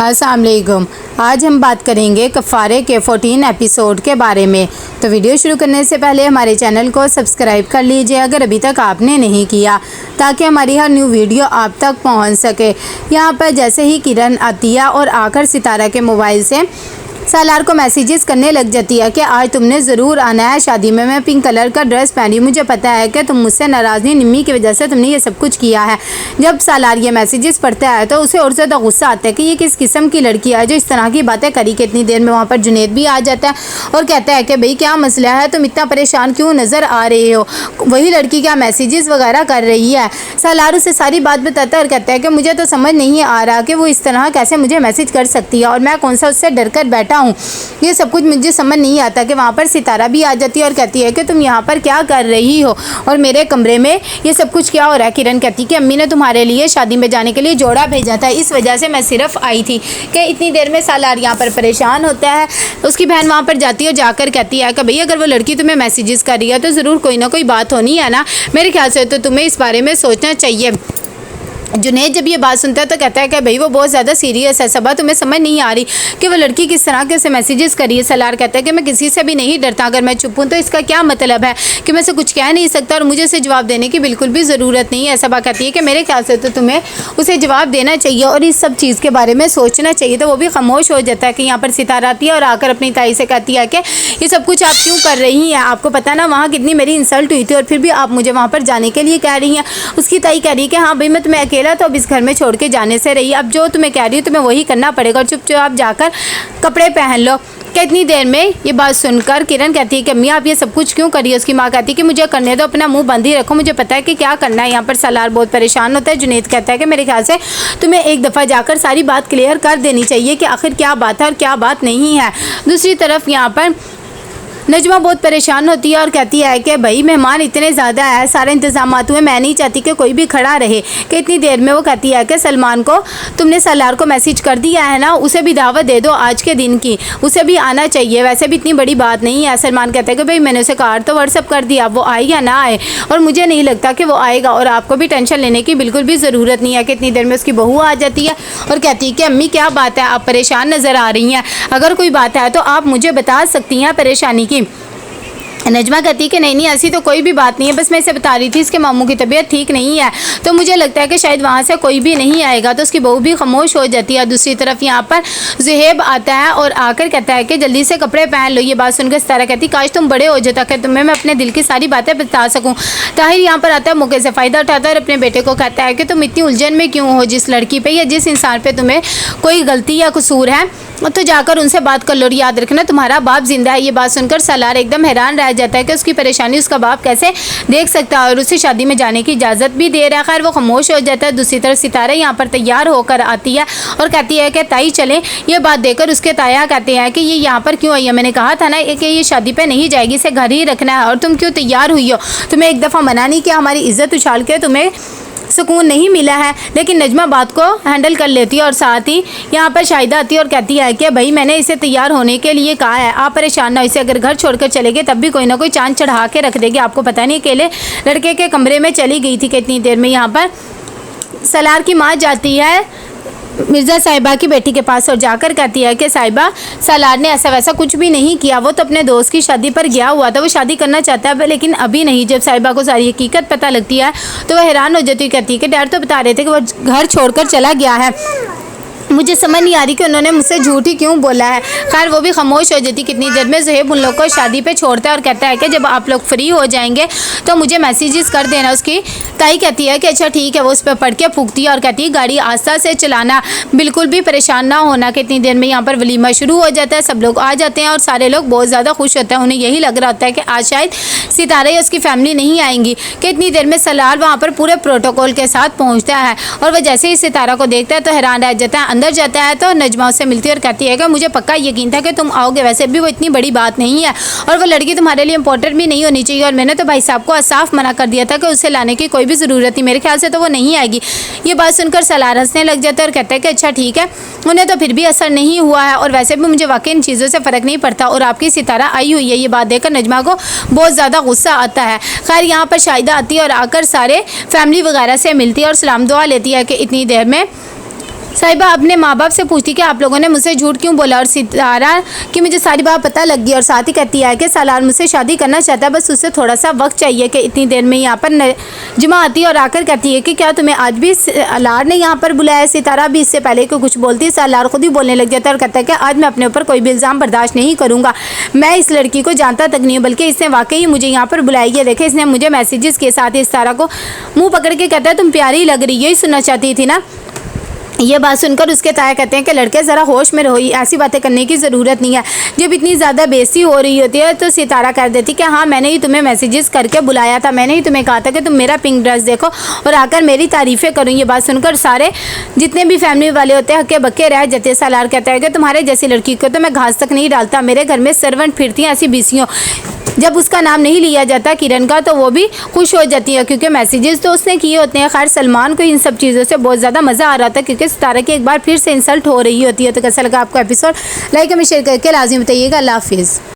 अस्सलाम वालेकुम। आज हम बात करेंगे कफ़ारे के 14 एपिसोड के बारे में। तो वीडियो शुरू करने से पहले हमारे चैनल को सब्सक्राइब कर लीजिए अगर अभी तक आपने नहीं किया, ताकि हमारी हर न्यू वीडियो आप तक पहुंच सके। यहाँ पर जैसे ही किरण आती है और आकर सितारा के मोबाइल से सालार को मैसेजेस करने लग जाती है कि आज तुमने ज़रूर आना है शादी में। मैं पिंक कलर का ड्रेस पहनी, मुझे पता है कि तुम मुझसे नाराज़ नहीं, निम्मी की वजह से तुमने ये सब कुछ किया है। जब सालार ये मैसेजेस पढ़ता है तो उसे और ज़्यादा गुस्सा आता है कि ये किस किस्म की लड़की है जो इस तरह की बातें करी। कि इतनी देर में वहाँ पर जुनेद भी आ जाता है और कहता है कि भाई क्या मसला है, तुम इतना परेशान क्यों नज़र आ रहे हो, वही लड़की क्या मैसेजेस वगैरह कर रही है। सालार उसे सारी बात बताता है और कहता है कि मुझे तो समझ नहीं आ रहा कि वो इस तरह कैसे मुझे मैसेज कर सकती है और मैं कौन सा उससे डर कर बैठा हूँ। ये सब कुछ मुझे समझ नहीं आता। कि वहाँ पर सितारा भी आ जाती है और कहती है कि तुम यहाँ पर क्या कर रही हो और मेरे कमरे में ये सब कुछ क्या हो रहा है। किरण कहती है कि अम्मी ने तुम्हारे लिए शादी में जाने के लिए जोड़ा भेजा था, इस वजह से मैं सिर्फ आई थी। कि इतनी देर में सालार यहाँ पर परेशान होता है। उसकी बहन वहाँ पर जाती है और जाकर कहती है कि भाई अगर वो लड़की तुम्हें मैसेजेस कर रही है तो ज़रूर कोई ना कोई बात होनी है ना, मेरे ख्याल से तो तुम्हें इस बारे में सोचना चाहिए। जुनेद जब ये बात सुनता है तो कहता है कि भाई वो बहुत ज़्यादा सीरियस है, सबा तुम्हें समझ नहीं आ रही कि वो लड़की किस तरह के से मैसेजेस करी है। सालार कहता है कि मैं किसी से भी नहीं डरता, अगर मैं चुप हूँ तो इसका क्या मतलब है कि मैं से कुछ कह नहीं सकता और मुझे उसे जवाब देने की बिल्कुल भी ज़रूरत नहीं है। सबा कहती है कि मेरे ख्याल से तो तुम्हें उसे जवाब देना चाहिए और इस सब चीज़ के बारे में सोचना चाहिए। तो वो भी खामोश हो जाता है। कि यहाँ पर सितारा आती है और आकर अपनी ताई से कहती है कि ये सब कुछ आप क्यों कर रही हैं, आपको पता ना वहाँ कितनी मेरी इंसल्ट हुई थी और फिर भी आप मुझे वहाँ पर जाने के लिए कह रही हैं। उसकी ताई कह रही है कि हाँ भाई मैं तुम्हें अकेला तो अब इस घर में छोड़ के जाने से रही, अब जो तुम्हें कह रही हो तुम्हें वही करना पड़ेगा और चुपचाप जाकर कपड़े पहन लो। कितनी देर में ये बात सुनकर किरण कहती है कि अम्मी आप ये सब कुछ क्यों करिए। उसकी माँ कहती है कि मुझे करने दो, अपना मुंह बंद ही रखो, मुझे पता है कि क्या करना है। यहाँ पर सालार बहुत परेशान होता है। जुनेद कहता है कि मेरे ख्याल से तुम्हें एक दफ़ा जाकर सारी बात क्लियर कर देनी चाहिए कि आखिर क्या बात है और क्या बात नहीं है। दूसरी तरफ यहाँ पर नजमा बहुत परेशान होती है और कहती है कि भाई मेहमान इतने ज़्यादा है, सारे इंतजाम हुए, मैं नहीं चाहती कि कोई भी खड़ा रहे। कि इतनी देर में वो कहती है कि सलमान को तुमने सालार को मैसेज कर दिया है ना, उसे भी दावत दे दो आज के दिन की, उसे भी आना चाहिए, वैसे भी इतनी बड़ी बात नहीं है। सलमान कहता है कि भाई मैंने उसे कार्ड तो व्हाट्सअप कर दिया, वो आए या ना आए और मुझे नहीं लगता कि वो आएगा और आपको भी टेंशन लेने की बिल्कुल भी ज़रूरत नहीं है। कि इतनी देर में उसकी बहू आ जाती है और कहती है कि अम्मी क्या बात है, आप परेशान नज़र आ रही हैं, अगर कोई बात है तो आप मुझे बता सकती हैं परेशानी की। नजमा कहती है कि नहीं ऐसी तो कोई भी बात नहीं है, बस मैं इसे बता रही थी इसके मामू की तबीयत ठीक नहीं है तो मुझे लगता है कि शायद वहाँ से कोई भी नहीं आएगा। तो उसकी बहू भी खामोश हो जाती है। दूसरी तरफ यहाँ पर ज़ुहैब आता है और आकर कहता है कि जल्दी से कपड़े पहन लो। ये बात सुनकर सितारा कहती काश तुम बड़े हो जाता कि तुम्हें मैं अपने दिल की सारी बातें बता सकूँ। ताहिर यहाँ पर आता है, मौके से फ़ायदा उठाता है और अपने बेटे को कहता है कि तुम इतनी उलझन में क्यों हो, जिस लड़की पर या जिस इंसान पर तुम्हें कोई गलती या कसूर है तो जाकर उनसे बात कर लो और याद रखना तुम्हारा बाप जिंदा है। ये बात सुनकर सालार एकदम हैरान रह जाता है कि उसकी परेशानी उसका बाप कैसे देख सकता है और उसे शादी में जाने की इजाज़त भी दे रहा है। खैर वो खामोश हो जाता है। दूसरी तरफ सितारा यहाँ पर तैयार होकर आती है और कहती है कि ताई चले। ये बात देकर उसके ताया कहते हैं कि ये यहाँ पर क्यों आई है, मैंने कहा था ना कि ये शादी पर नहीं जाएगी, इसे घर ही रखना है और तुम क्यों तैयार हुई हो, तुम्हें एक दफ़ा मना नहीं किया, हमारी इज्जत उछाल के तुम्हें सुकून नहीं मिला है। लेकिन नजमा बात को हैंडल कर लेती है और साथ ही यहाँ पर शाहिदा आती है और कहती है कि भाई मैंने इसे तैयार होने के लिए कहा है, आप परेशान ना हो, इसे अगर घर छोड़कर चले गए तब भी कोई ना कोई चांद चढ़ा के रख देगी, आपको पता नहीं अकेले लड़के के कमरे में चली गई थी। कि इतनी देर में यहाँ पर सलार की माँ जाती है मिर्ज़ा साहिबा की बेटी के पास और जाकर कहती है कि साहिबा सालार ने ऐसा वैसा कुछ भी नहीं किया, वो तो अपने दोस्त की शादी पर गया हुआ था, वो शादी करना चाहता है लेकिन अभी नहीं। जब साहिबा को सारी हकीकत पता लगती है तो वह हैरान हो जाती है। कहती है कि डैड तो बता रहे थे कि वो घर छोड़कर चला गया है, मुझे समझ नहीं आ रही कि उन्होंने मुझसे झूठ ही क्यों बोला है। खैर वो भी खामोश हो जाती। कितनी देर में ज़ुहैब उन लोग को शादी पे छोड़ता है और कहता है कि जब आप लोग फ्री हो जाएंगे तो मुझे मैसेजेस कर देना। उसकी ताई कहती है कि अच्छा ठीक है। वो उस पर पढ़ के फूकती है और कहती है गाड़ी आस्ता से चलाना, बिल्कुल भी परेशान ना होना। कितनी देर में यहाँ पर वलीमा शुरू हो जाता है, सब लोग आ जाते हैं और सारे लोग बहुत ज़्यादा खुश होते हैं। उन्हें यही लग रहा होता है कि आज शायद सितारा या उसकी फैमिली नहीं आएंगी। कितनी देर में सलार वहाँ पर पूरे प्रोटोकॉल के साथ पहुँचता है और वह जैसे ही सितारा को देखता है तो हैरान रह जाता है। अंदर जाता है तो नजमा उससे मिलती है और कहती है कि मुझे पक्का यकीन था कि तुम आओगे, वैसे भी वो इतनी बड़ी बात नहीं है और वो लड़की तुम्हारे लिए इंपॉर्टेंट भी नहीं होनी चाहिए और मैंने तो भाई साहब को साफ मना कर दिया था कि उसे लाने की कोई भी ज़रूरत नहीं, मेरे ख्याल से तो वो नहीं आएगी। ये बात सुनकर सलार हंसने लग जाता है और कहता है कि अच्छा ठीक है, उन्हें तो फिर भी असर नहीं हुआ है और वैसे भी मुझे वाकई इन चीज़ों से फ़र्क नहीं पड़ता और आपकी सितारा आई हुई है। ये बात देखकर नजमा को बहुत ज़्यादा गुस्सा आता है। खैर यहाँ पर शाहिदा आती है और आकर सारे फैमिली वगैरह से मिलती है और सलाम दुआ लेती है कि इतनी देर में साहिबा अपने माँ बाप से पूछती कि आप लोगों ने मुझसे झूठ क्यों बोला, और सितारा की मुझे सारी बात पता लग गई। और साथ ही कहती है कि सालार मुझसे शादी करना चाहता है, बस उससे थोड़ा सा वक्त चाहिए। कि इतनी देर में यहाँ पर नजमा आती है और आकर कहती है कि क्या तुम्हें आज भी सालार ने यहाँ पर बुलाया। सितारा भी इससे पहले कि कुछ बोलती है सालार खुद ही बोलने लग जाता है और कहता है कि आज मैं अपने ऊपर कोई भी इल्ज़ाम बर्दाश्त नहीं करूँगा। मैं इस लड़की को जानता तक नहीं हूँ, बल्कि इसने वाकई मुझे यहाँ पर बुलाई है। देखे इसने मुझे मैसेजेस के साथ इस तारा को मुँह पकड़ के कहता है तुम प्यारी लग रही, यही सुनना चाहती थी ना। ये बात सुनकर उसके ताया कहते हैं कि लड़के ज़रा होश में रहो, ऐसी बातें करने की ज़रूरत नहीं है। जब इतनी ज़्यादा बेइज्जती हो रही होती है तो सितारा कर देती कि हाँ मैंने ही तुम्हें मैसेजेस करके बुलाया था, मैंने ही तुम्हें कहा था कि तुम मेरा पिंक ड्रेस देखो और आकर मेरी तारीफ़ें करो। ये बात सुनकर सारे जितने भी फैमिली वाले होते हैं हक्के बक्के रह जाते हैं। सालार कहता है कि तुम्हारे जैसी लड़की को तो मैं घास तक नहीं डालता, मेरे घर में सर्वेंट फिरती हैं ऐसी बीसियों। जब उसका नाम नहीं लिया जाता किरण का तो वो भी खुश हो जाती है, क्योंकि मैसेजेस तो उसने किए होते हैं। खैर सलमान को इन सब चीज़ों से बहुत ज़्यादा मज़ा आ रहा था, क्योंकि सितारा की एक बार फिर से इंसल्ट हो रही होती है। तो कैसा लगा आपको एपिसोड, लाइक हमें शेयर करके लाजिम बताइएगा। अल्लाह हाफिज़।